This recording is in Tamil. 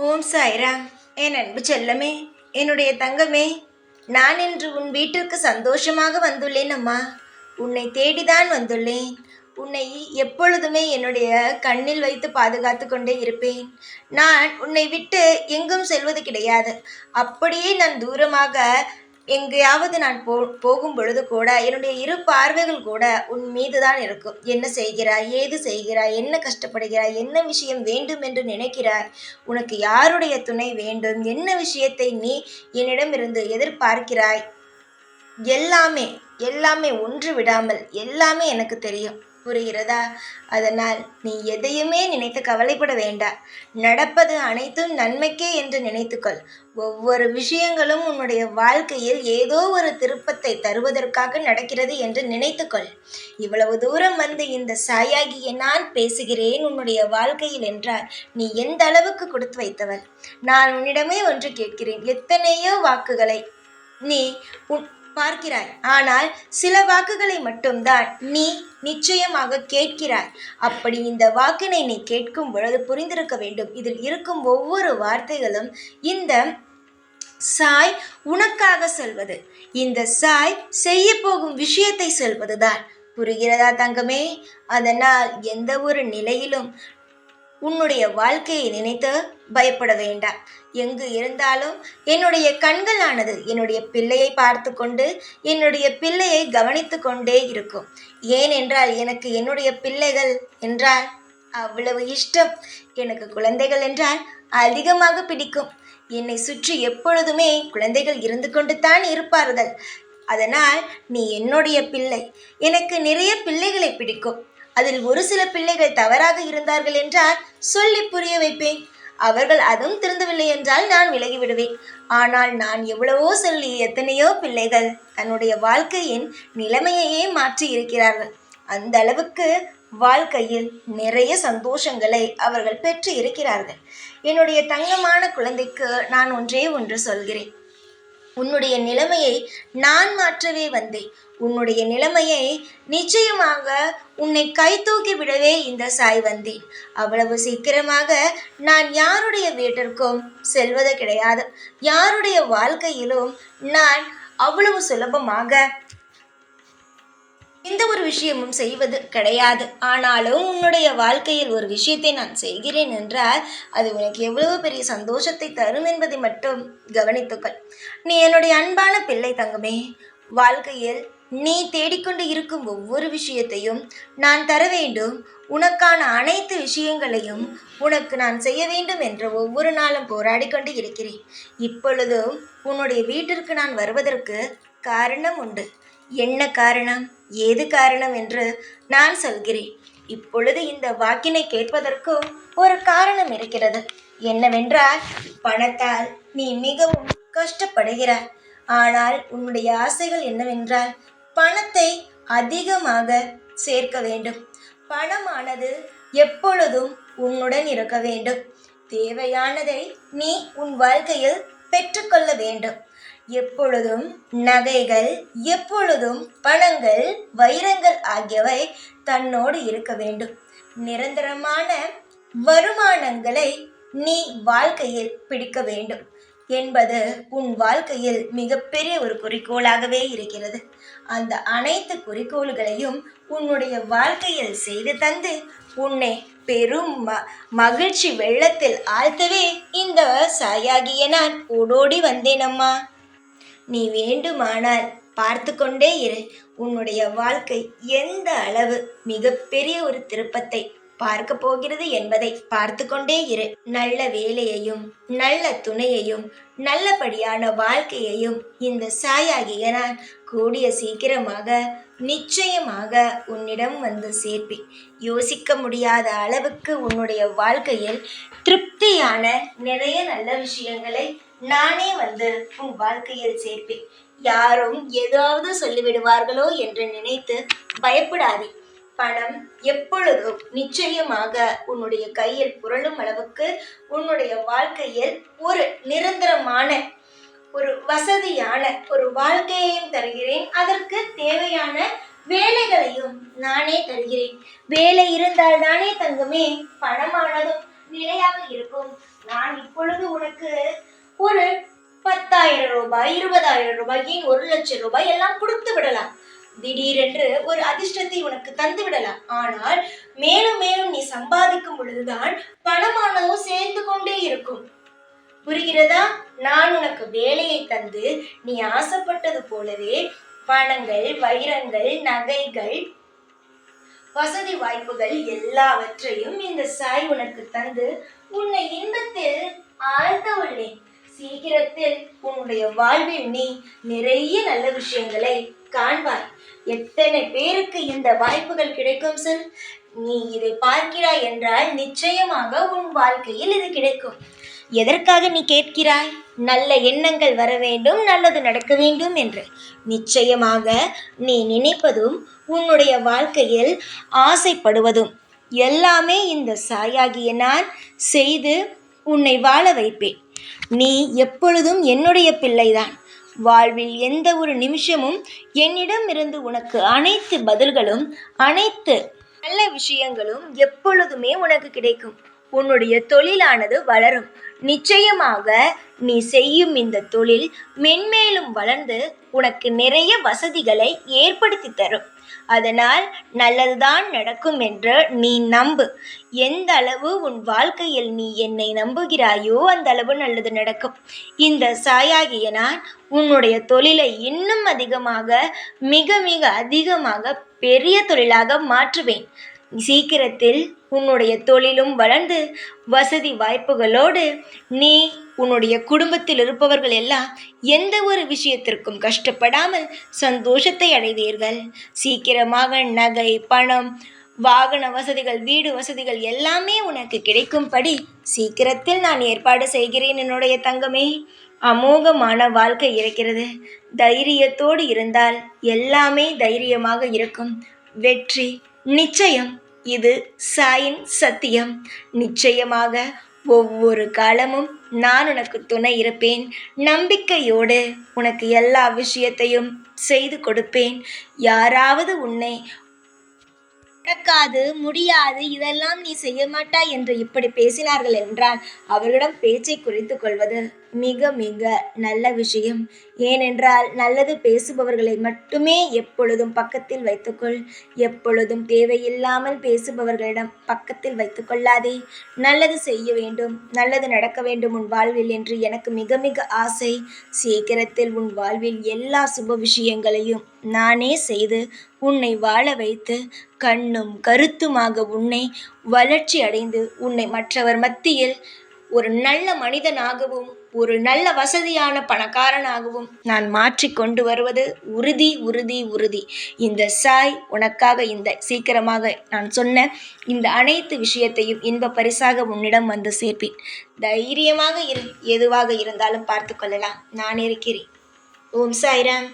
ஓம் சாய்ராம். என் அன்பு செல்லமே, என்னுடைய தங்கமே, நான் இன்று உன் வீட்டிற்கு சந்தோஷமாக வந்துள்ளேன் அம்மா. உன்னை தேடிதான் வந்துள்ளேன். உன்னை எப்பொழுதுமே என்னுடைய கண்ணில் வைத்து பாதுகாத்து கொண்டே இருப்பேன். நான் உன்னை விட்டு எங்கும் செல்வது கிடையாது. அப்படியே நான் தூரமாக எங்கேயாவது நான் போகும் பொழுது கூட என்னுடைய இரு பார்வைகள் கூட உன் மீதுதான் இருக்கும். என்ன செய்கிறாய், ஏது செய்கிறாய், என்ன கஷ்டப்படுகிறாய், என்ன விஷயம் வேண்டும் என்று நினைக்கிறாய், உனக்கு யாருடைய துணை வேண்டும், என்ன விஷயத்தை நீ என்னிடமிருந்து எதிர்பார்க்கிறாய், எல்லாமே எல்லாமே ஒன்று விடாமல் எல்லாமே எனக்கு தெரியும். புரிகிறதா? அதனால் நீ எதையுமே நினைத்து கவலைப்பட வேண்டாம். நடப்பது அனைத்தும் நன்மைக்கே என்று நினைத்துக்கொள். ஒவ்வொரு விஷயங்களும் உன்னுடைய வாழ்க்கையில் ஏதோ ஒரு திருப்பத்தை தருவதற்காக நடக்கிறது என்று நினைத்துக்கொள். இவ்வளவு தூரம் வந்து இந்த சாயாகிய நான் பேசுகிறேன் உன்னுடைய வாழ்க்கையில் என்றால் நீ எந்த அளவுக்கு கொடுத்து வைத்தவள். நான் உன்னிடமே ஒன்று கேட்கிறேன். எத்தனையோ வாக்குகளை நீ பார்க்கிறாய், ஆனால் சில வாக்குகளை மட்டும்தான் நீ நிச்சயமாக கேட்கிறாய். அப்படி இந்த வாக்கினை நீ கேட்கும் பொழுது புரிந்திருக்க வேண்டும், இதில் இருக்கும் ஒவ்வொரு வார்த்தைகளும் இந்த சாய் உனக்காக சொல்வது, இந்த சாய் செய்ய போகும் விஷயத்தை சொல்வதுதான். புரிகிறதா தங்கமே? அதனால் எந்த ஒரு நிலையிலும் உன்னுடைய வாழ்க்கையை நினைத்து பயப்பட வேண்டாம். எங்கு இருந்தாலும் என்னுடைய கண்களானது என்னுடைய பிள்ளையை பார்த்து கொண்டு என்னுடைய பிள்ளையை கவனித்து கொண்டே இருக்கும். ஏனென்றால் எனக்கு என்னுடைய பிள்ளைகள் என்றால் அவ்வளவு இஷ்டம். எனக்கு குழந்தைகள் என்றால் அதிகமாக பிடிக்கும். என்னை சுற்றி எப்பொழுதுமே குழந்தைகள் இருந்து கொண்டு தான் இருப்பார்கள். அதனால் நீ என்னுடைய பிள்ளை. எனக்கு நிறைய பிள்ளைகளை பிடிக்கும். அதில் ஒரு சில பிள்ளைகள் தவறாக இருந்தார்கள் என்றால் சொல்லி புரிய வைப்பேன். அவர்கள் அதுவும் திருந்தவில்லை என்றால் நான் விலகி விடுவேன். ஆனால் நான் எவ்வளவோ சொல்லி எத்தனையோ பிள்ளைகள் தன்னுடைய வாழ்க்கையின் நிலைமையையே மாற்றி இருக்கிறார்கள். அந்த அளவுக்கு வாழ்க்கையில் நிறைய சந்தோஷங்களை அவர்கள் பெற்று இருக்கிறார்கள். என்னுடைய தங்கமான குழந்தைக்கு நான் ஒன்றே ஒன்று சொல்கிறேன். உன்னுடைய நிலைமையை நான் மாற்றவே வந்தேன். உன்னுடைய நிலைமையை நிச்சயமாக உன்னை கை தூக்கி விடவே இந்த சாய் வந்தேன். அவ்வளவு சீக்கிரமாக நான் யாருடைய வீட்டிற்கும் செல்வது கிடையாது. யாருடைய வாழ்க்கையிலும் நான் அவ்வளவு சுலபமாக எந்த ஒரு விஷயமும் செய்வது கிடையாது. ஆனாலும் உன்னுடைய வாழ்க்கையில் ஒரு விஷயத்தை நான் செய்கிறேன் என்றால் அது உனக்கு எவ்வளவு பெரிய சந்தோஷத்தை தரும் என்பதை மட்டும் கவனித்துக்கள். நீ என்னுடைய அன்பான பிள்ளை தங்கமே. வாழ்க்கையில் நீ தேடிக்கொண்டு இருக்கும் ஒவ்வொரு விஷயத்தையும் நான் தர வேண்டும். உனக்கான அனைத்து விஷயங்களையும் உனக்கு நான் செய்ய வேண்டும் என்று ஒவ்வொரு நாளும் போராடி கொண்டு இருக்கிறேன். இப்பொழுதும் உன்னுடைய வீட்டிற்கு நான் வருவதற்கு காரணம் உண்டு. என்ன காரணம், ஏது காரணம் என்று நான் சொல்கிறேன். இப்பொழுது இந்த வாக்கினை கேட்பதற்கும் ஒரு காரணம் இருக்கிறது. என்னவென்றால், பணத்தால் நீ மிகவும் கஷ்டப்படுகிறாய். ஆனால் உன்னுடைய ஆசைகள் என்னவென்றால் பணத்தை அதிகமாக சேர்க்க வேண்டும். பணமானது எப்பொழுதும் உன்னுடன் இருக்க வேண்டும். தேவையானதை நீ உன் வாழ்க்கையில் பெற்றுக்கொள்ள வேண்டும். எப்பொழுதும் நகைகள், எப்பொழுதும் பணங்கள், வைரங்கள் ஆகியவை தன்னோடு இருக்க வேண்டும். நிரந்தரமான வருமானங்களை நீ வாழ்க்கையில் பிடிக்க வேண்டும் என்பது உன் வாழ்க்கையில் மிகப்பெரிய ஒரு குறிக்கோளாகவே இருக்கிறது. அந்த அனைத்து குறிக்கோள்களையும் உன்னுடைய வாழ்க்கையில் செய்து தந்து உன்னை பெரும் மகிழ்ச்சி வெள்ளத்தில் ஆழ்த்தவே இந்த சாயாகிய நான் ஓடோடி வந்தேனம்மா. நீ வேண்டுமானால் பார்த்து கொண்டே இரு. உன்னுடைய வாழ்க்கை எந்த அளவு மிகப்பெரிய ஒரு திருப்பத்தை பார்க்க போகிறது என்பதை பார்த்து கொண்டே இரு. நல்ல வேலையையும் நல்ல துணையையும் நல்லபடியான வாழ்க்கையையும் இந்த சாயாகிய நான் கூடிய சீக்கிரமாக நிச்சயமாக உன்னிடம் வந்து சேர்ப்பேன். யோசிக்க முடியாத அளவுக்கு உன்னுடைய வாழ்க்கையில் திருப்தியான நிறைய நல்ல விஷயங்களை நானே வந்து உன் வாழ்க்கையில் சேர்ப்பேன். யாரும் ஏதாவது சொல்லிவிடுவார்களோ என்று நினைத்து பயப்படாதே. பணம் எப்பொழுதும் நிச்சயமாக உன்னுடைய கையில் புரளும் அளவுக்கு உன்னுடைய வாழ்க்கையில் ஒரு நிரந்தரமான ஒரு வசதியான ஒரு வாழ்க்கையையும் தருகிறேன். அதற்கு தேவையான வேலைகளையும் நானே தருகிறேன். வேலை இருந்தால் தானே தங்கமே பணமானதும் நிலையாக இருக்கும். நான் இப்பொழுது இப்பொழுது உனக்கு ஒரு 10,000 ரூபாய், 20,000 ரூபாய், ஏன் 1,00,000 ரூபாய் எல்லாம் கொடுத்து விடலாம். திடீரென்று ஒரு அதிர்ஷ்டத்தை உனக்கு தந்து விடலாம். ஆனால் மேலும் மேலும் நீ சம்பாதிக்கும் பொழுதுதான் பணமானதோ சேர்ந்து கொண்டே இருக்கும். புரிகிறதா? நான் உனக்கு வேலையை தந்து நீ ஆசைப்பட்டது போலவே பணங்கள், வைரங்கள், நகைகள், வசதி வாய்ப்புகள் எல்லாவற்றையும் இந்த சாய் உனக்கு தந்து உன்னை இன்பத்தில் ஆழ்த்த உள்ளேன். சீக்கிரத்தில் உன்னுடைய வாழ்வில் நீ நிறைய நல்ல விஷயங்களை காண்பாய். எத்தனை பேருக்கு இந்த வாய்ப்புகள் கிடைக்கும் சொல்? நீ இதை பார்க்கிறாய் என்றால் நிச்சயமாக உன் வாழ்க்கையில் இது கிடைக்கும். எதற்காக நீ கேட்கிறாய்? நல்ல எண்ணங்கள் வர வேண்டும், நல்லது நடக்க வேண்டும் என்று. நிச்சயமாக நீ நினைப்பதும் உன்னுடைய வாழ்க்கையில் ஆசைப்படுவதும் எல்லாமே இந்த சாயாகிய நான் செய்து உன்னை வாழ வைப்பேன். நீ எப்பொழுதும் என்னுடைய பிள்ளைதான். வாழ்வில் எந்த ஒரு நிமிஷமும் என்னிடம் இருந்து உனக்கு அனைத்து பதில்களும், அனைத்து நல்ல விஷயங்களும் எப்பொழுதுமே உனக்கு கிடைக்கும். உன்னுடைய தொழிலானது வளரும். நிச்சயமாக நீ செய்யும் இந்த தொழில் மென்மேலும் வளர்ந்து உனக்கு நிறைய வசதிகளை ஏற்படுத்தி தரும். அதனால் நல்லதுதான் நடக்கும் என்று நீ நம்பு. எந்த அளவு உன் வாழ்க்கையில் நீ என்னை நம்புகிறாயோ அந்த அளவு நல்லது நடக்கும். இந்த சாயாகிய நான் உன்னுடைய தொழிலை இன்னும் அதிகமாக, மிக மிக அதிகமாக பெரிய தொழிலாக மாற்றுவேன். சீக்கிரத்தில் உன்னுடைய தொழிலும் வளர்ந்து வசதி வாய்ப்புகளோடு நீ உன்னுடைய குடும்பத்தில் இருப்பவர்கள் எல்லாம் எந்த ஒரு விஷயத்திற்கும் கஷ்டப்படாமல் சந்தோஷத்தை அடைவீர்கள். சீக்கிரமாக நகை, பணம், வாகன வசதிகள், வீடு வசதிகள் எல்லாமே உனக்கு கிடைக்கும்படி சீக்கிரத்தில் நான் ஏற்பாடு செய்கிறேன். என்னுடைய தங்கமே, அமோகமான வாழ்க்கை இருக்கிறது. தைரியத்தோடு இருந்தால் எல்லாமே தைரியமாக இருக்கும். வெற்றி நிச்சயம். இது சாயின் சத்தியம். நிச்சயமாக ஒவ்வொரு காலமும் நான் உனக்கு துணை இருப்பேன். நம்பிக்கையோடு உனக்கு எல்லா விஷயத்தையும் செய்து கொடுப்பேன். யாராவது உன்னை நடக்காது, முடியாது, இதெல்லாம் நீ செய்ய மாட்டாய் என்று இப்படி பேசினார்கள் என்றால் அவர்களிடம் பேச்சை குறைத்து கொள்வது மிக மிக நல்ல விஷயம். ஏனென்றால் நல்லது பேசுபவர்களை மட்டுமே எப்பொழுதும் பக்கத்தில் வைத்துக்கொள். எப்பொழுதும் தேவையில்லாமல் பேசுபவர்களிடம் பக்கத்தில் வைத்துக்கொள்ளாதே. நல்லது செய்ய வேண்டும், நல்லது நடக்க வேண்டும் உன் வாழ்வில் என்று எனக்கு மிக மிக ஆசை. சீக்கிரத்தில் உன் வாழ்வில் எல்லா சுப விஷயங்களையும் நானே செய்து உன்னை வாழ வைத்து கண்ணும் கருத்துமாக உன்னை வளர்ச்சி அடைந்து உன்னை மற்றவர் மத்தியில் ஒரு நல்ல மனிதனாகவும் ஒரு நல்ல வசதியான பணக்காரனாகவும் நான் மாற்றி கொண்டு வருவது உறுதி உறுதி உறுதி. இந்த சாய் உனக்காக இந்த சீக்கிரமாக நான் சொன்ன இந்த அனைத்து விஷயத்தையும் இன்ப பரிசாக உன்னிடம் வந்து சேர்ப்பேன். தைரியமாக இரு. எதுவாக இருந்தாலும் பார்த்து கொள்ளலாம். நான் இருக்கிறேன். ஓம் சாய்ராம்.